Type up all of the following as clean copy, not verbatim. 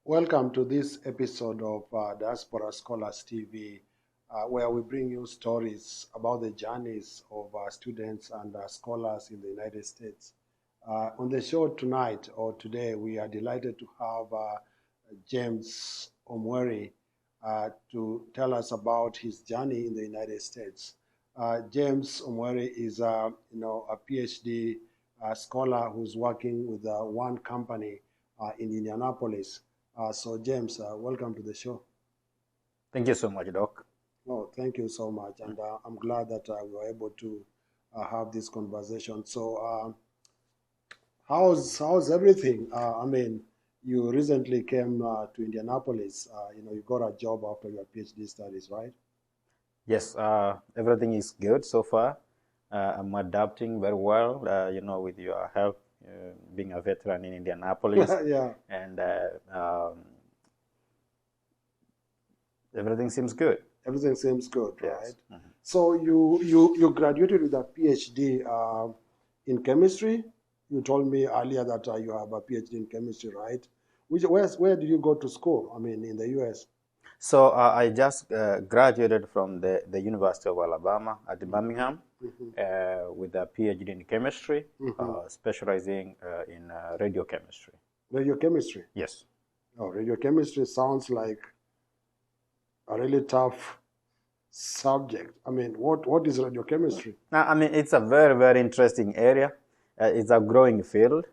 Welcome to this episode of Diaspora Scholars TV, where we bring you stories about the journeys of students and scholars in the United States. On the show tonight or today, we are delighted to have James Omweri to tell us about his journey in the United States. James Omweri is a PhD scholar who's working with one company in Indianapolis. So James, welcome to the show. Thank you so much, Doc. Oh, thank you so much, and I'm glad that we were able to have this conversation. So, how's everything? You recently came to Indianapolis. You got a job after your PhD studies, right? Yes, everything is good so far. I'm adapting very well, with your help, being a veteran in Indianapolis. Yeah. And everything seems good. Everything seems good, Yes. right? Mm-hmm. So you graduated with a PhD in chemistry. You told me earlier that you have a PhD in chemistry, right? Where did you go to school? I mean, in the U.S. So I just graduated from the University of Alabama at Birmingham with a PhD in chemistry, specializing in radiochemistry. Radiochemistry? Yes. Oh, radiochemistry sounds like a really tough subject. I mean, what is radiochemistry? It's a very, very interesting area. It's a growing field.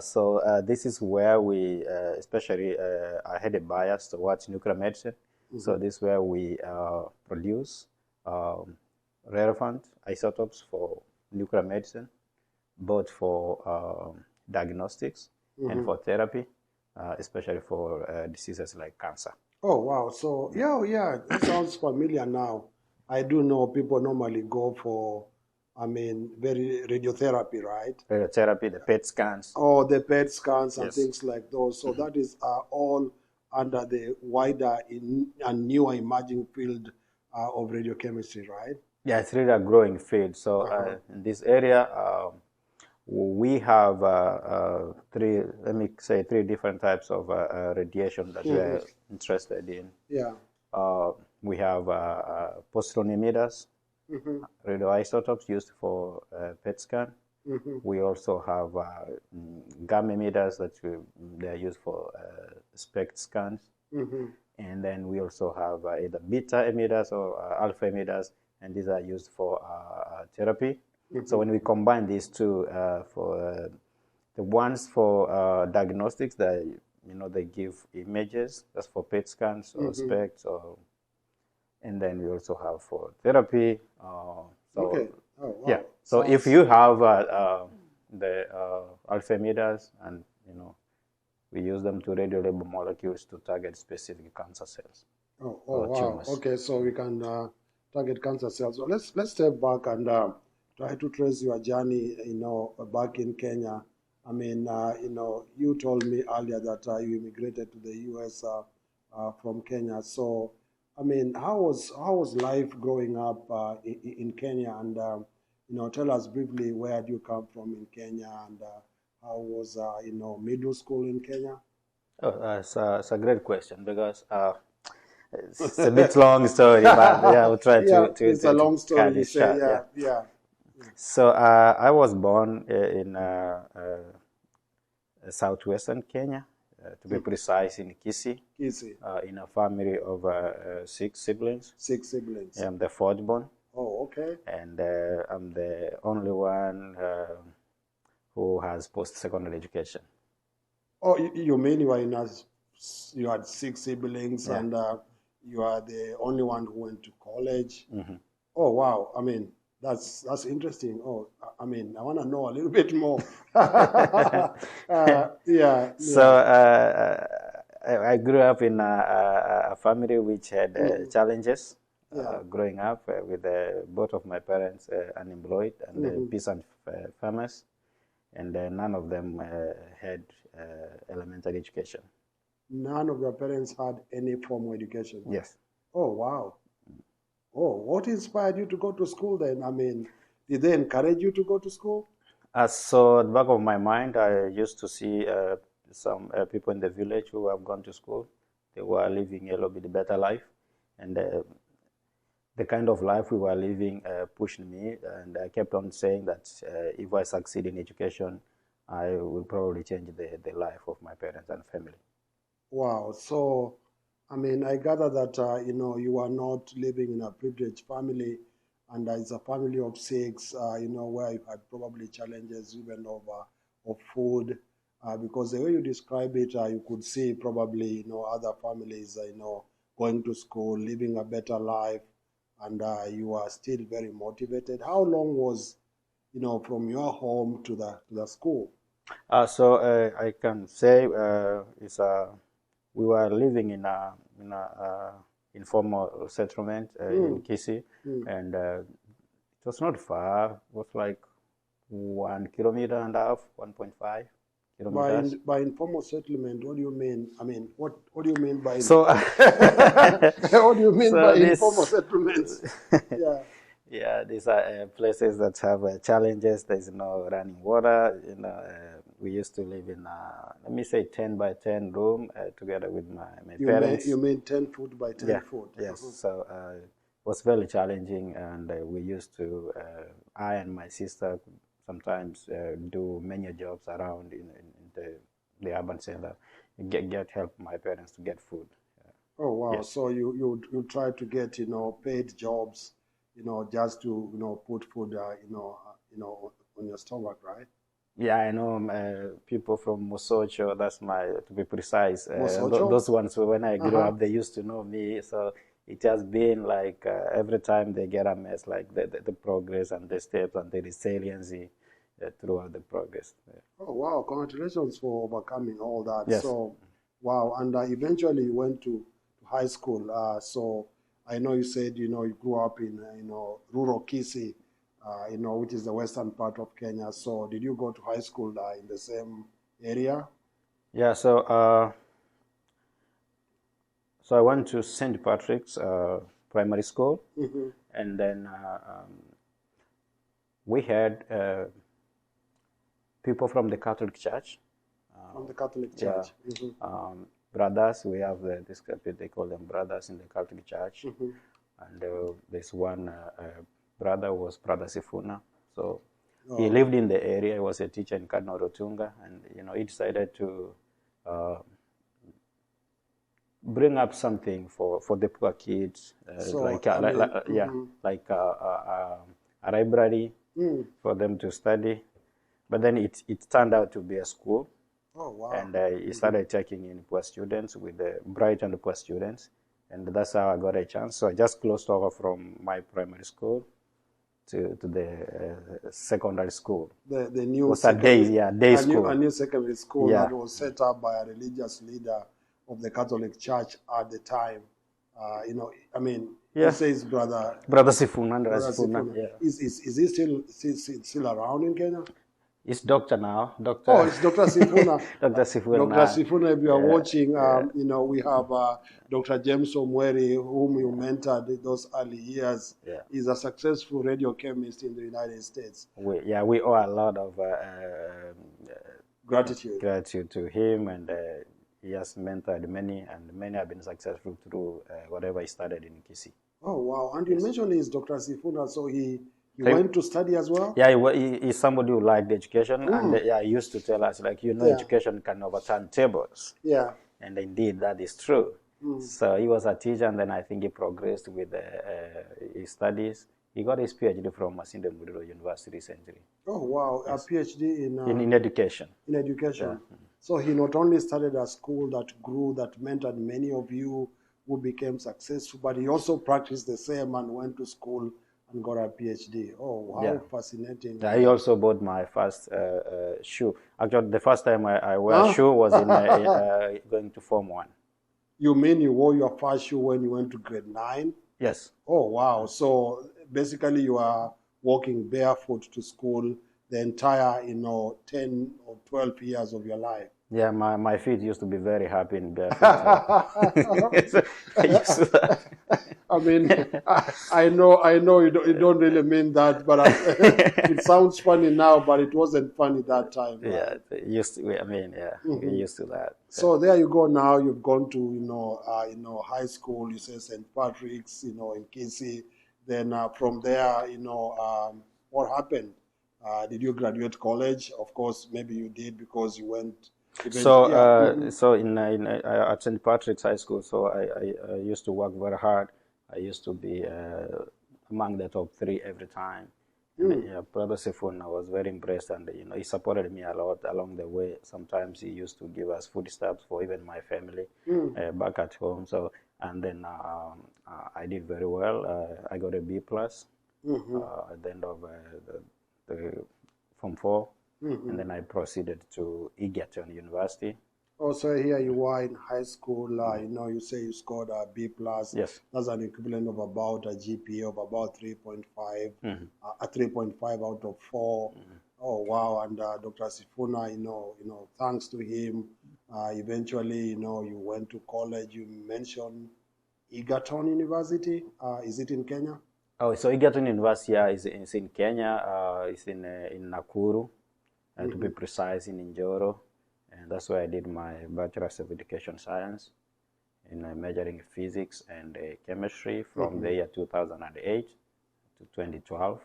So this is where we, especially, I had a bias towards nuclear medicine. So this is where we produce relevant isotopes for nuclear medicine, both for diagnostics and for therapy, especially for diseases like cancer. Oh, wow. So, yeah, it sounds familiar now. I do know people normally go for, very radiotherapy, right? Radiotherapy, the PET scans. Oh, the PET scans and Yes. things like those. So that is all under the wider and newer emerging field of radiochemistry, right? Yeah, it's really a growing field. So in this area, we have three different types of radiation that we're interested in. Yeah. We have positron emitters, radioisotopes used for PET scan. We also have gamma emitters that they're used for SPECT scans. And then we also have either beta emitters or alpha emitters, and these are used for therapy. So when we combine these two, for the ones for diagnostics, they give images. That's for PET scans or SPECTs, and then we also have for therapy. Okay. Oh, wow. Yeah. So if you have the alpha emitters, and we use them to radiolabel molecules to target specific cancer cells. Oh, wow. Tumors. Okay, so we can target cancer cells. So let's step back and try to trace your journey, back in Kenya. You told me earlier that you immigrated to the U.S. From Kenya. So, how was life growing up in Kenya? And tell us briefly, where do you come from in Kenya, and how was middle school in Kenya? Oh, it's a great question, because it's a bit long story, but yeah, I'll try to it's a long story. cut You it say, short, yeah. So I was born in southwestern Kenya, to be precise, in Kisii, in a family of 6 siblings. 6 siblings. I'm the fourth born. Oh, okay. And I'm the only one who has post-secondary education. Oh, you mean you had 6 siblings, and you are the only one who went to college? Oh, wow. That's interesting. Oh, I want to know a little bit more. Yeah. So I grew up in a family which had challenges growing up, with both of my parents unemployed and peasant farmers, and none of them had elementary education. None of your parents had any formal education? Yes. Oh, wow. Oh, what inspired you to go to school then? Did they encourage you to go to school? So at the back of my mind, I used to see some people in the village who have gone to school. They were living a little bit better life, and the kind of life we were living pushed me, and I kept on saying that if I succeed in education, I will probably change the life of my parents and family. Wow. So, I mean, I gather that, you are not living in a privileged family, and it's a family of 6, where you had probably challenges even of food, because the way you describe it, you could see probably, other families, going to school, living a better life, and you are still very motivated. How long was, from your home to the school? So I can say we were living in a informal settlement in Kisii, and it was not far. It was like 1 kilometer and a half, 1.5 kilometers. By informal settlement, what do you mean? I mean, what do you mean by so? What do you mean by informal settlements? Yeah. Yeah, these are places that have challenges. There's no running water. We used to live in let me say 10 by 10 room together with my parents. You mean 10 foot by 10 foot? Yes. So it was very challenging, and we used to, I and my sister sometimes do many jobs around in the urban center, get help my parents to get food. Oh wow! Yes. So you try to get paid jobs, just to put food on your stomach, right? Yeah, I know people from Mosocho. That's to be precise. Those ones, when I grew up, they used to know me. So it has been like every time they get a mess, like the progress and the steps and the resiliency throughout the progress. Yeah. Oh wow! Congratulations for overcoming all that. Yes. So wow, and eventually you went to high school. So I know you said you grew up in rural Kisii. Which is the western part of Kenya. So did you go to high school in the same area? Yeah, so I went to St. Patrick's Primary School, and then we had people from the Catholic Church. From the Catholic Church? Yeah. Brothers, we have this, they call them brothers in the Catholic Church. And there's one brother was Brother Sifuna. So he lived in the area. He was a teacher in Cardinal Rotunga, and he decided to bring up something for the poor kids, like a library for them to study. But then it turned out to be a school. Oh wow! And he started taking in poor students with the bright and poor students, and that's how I got a chance. So I just closed over from my primary school to the secondary school. The new was a day school. A new secondary school that was set up by a religious leader of the Catholic Church at the time. He says Brother Sifuna. Yeah. Is he still around in Kenya? It's Doctor now. Doctor. Oh, it's Dr. Sifuna. Dr. Sifuna. Dr. Sifuna, if you are watching, we have Dr. James Omweri, whom you mentored those early years. Yeah. He's a successful radiochemist in the United States. We owe a lot of gratitude to him, and he has mentored many, and many have been successful through whatever he started in Kisii. Oh, wow. And you mentioned he's Dr. Sifuna, so he went to study as well? Yeah, he's somebody who liked education, and he used to tell us, education can overturn tables. Yeah. And indeed, that is true. So he was a teacher, and then I think he progressed with his studies. He got his PhD from Masinde Muliro University recently. Oh, wow. Yes. A PhD in education. In education. Yeah. So he not only started a school that grew, that mentored many of you who became successful, but he also practiced the same and went to school and got a PhD. Oh, wow, fascinating. Yeah, he also bought my first shoe. Actually, the first time I wore a shoe was in going to Form 1. You mean you wore your first shoe when you went to grade 9? Yes. Oh, wow. So basically you are walking barefoot to school the entire, 10 or 12 years of your life. Yeah, my feet used to be very happy in barefoot. I mean, I know you don't really mean that, but it sounds funny now, but it wasn't funny that time. Yeah, Right? used to. I mean, yeah, we're used to that. So there you go. Now you've gone to high school. You say St. Patrick's, in Kisii. Then from there, what happened? Did you graduate college? Of course, maybe you did because you went. So, Eventually, yeah. so at St. Patrick's High School, so I used to work very hard. I used to be among the top 3 every time. And yeah, Brother Sifuna was very impressed, and he supported me a lot along the way. Sometimes he used to give us foodstuffs for even my family back at home. So, and then I did very well. I got a B plus at the end of the Form 4. And then I proceeded to Egerton University. Also, here you are in high school. You say you scored a B plus. Yes. That's an equivalent of about a GPA of about 3.5, a 3.5 out of 4. Oh wow! And Dr. Sifuna, thanks to him, eventually, you went to college. You mentioned Egerton University. Is it in Kenya? Oh, so Egerton University is in Kenya. It's in Nakuru. To be precise, in Njoro, and that's where I did my Bachelor of Education Science in majoring physics and chemistry from the year 2008 to 2012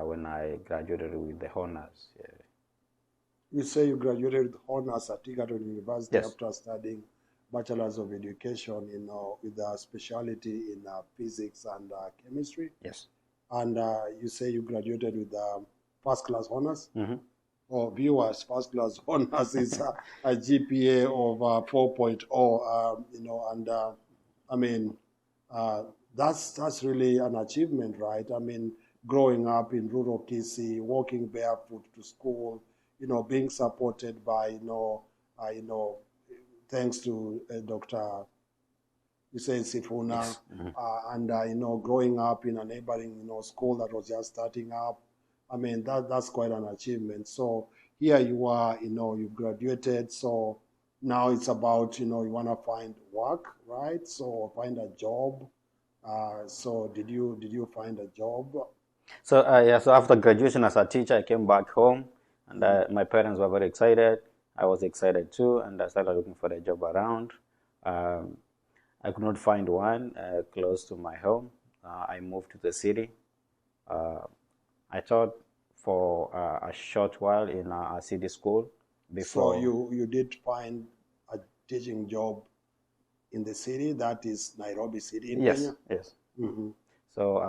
when I graduated with the honors. Yeah. You say you graduated with honors at Egerton University Yes. after studying Bachelors of Education, with a specialty in physics and chemistry. Yes. And you say you graduated with first class honors. Or viewers, first class honors is a GPA of 4.0. And I mean, that's really an achievement, right? I mean, growing up in rural Kisii, walking barefoot to school, being supported by, thanks to Dr. You say Sifuna, Yes. and growing up in a neighboring school that was just starting up. I mean, that's quite an achievement. So here you are, you graduated. So now it's about, you want to find work, right? So find a job. So did you find a job? So yeah, so after graduation as a teacher, I came back home, and my parents were very excited. I was excited too, and I started looking for a job around. I could not find one close to my home. I moved to the city. I taught for a short while in a city school before. So you did find a teaching job in the city, that is Nairobi City in Yes, Kenya? yes. So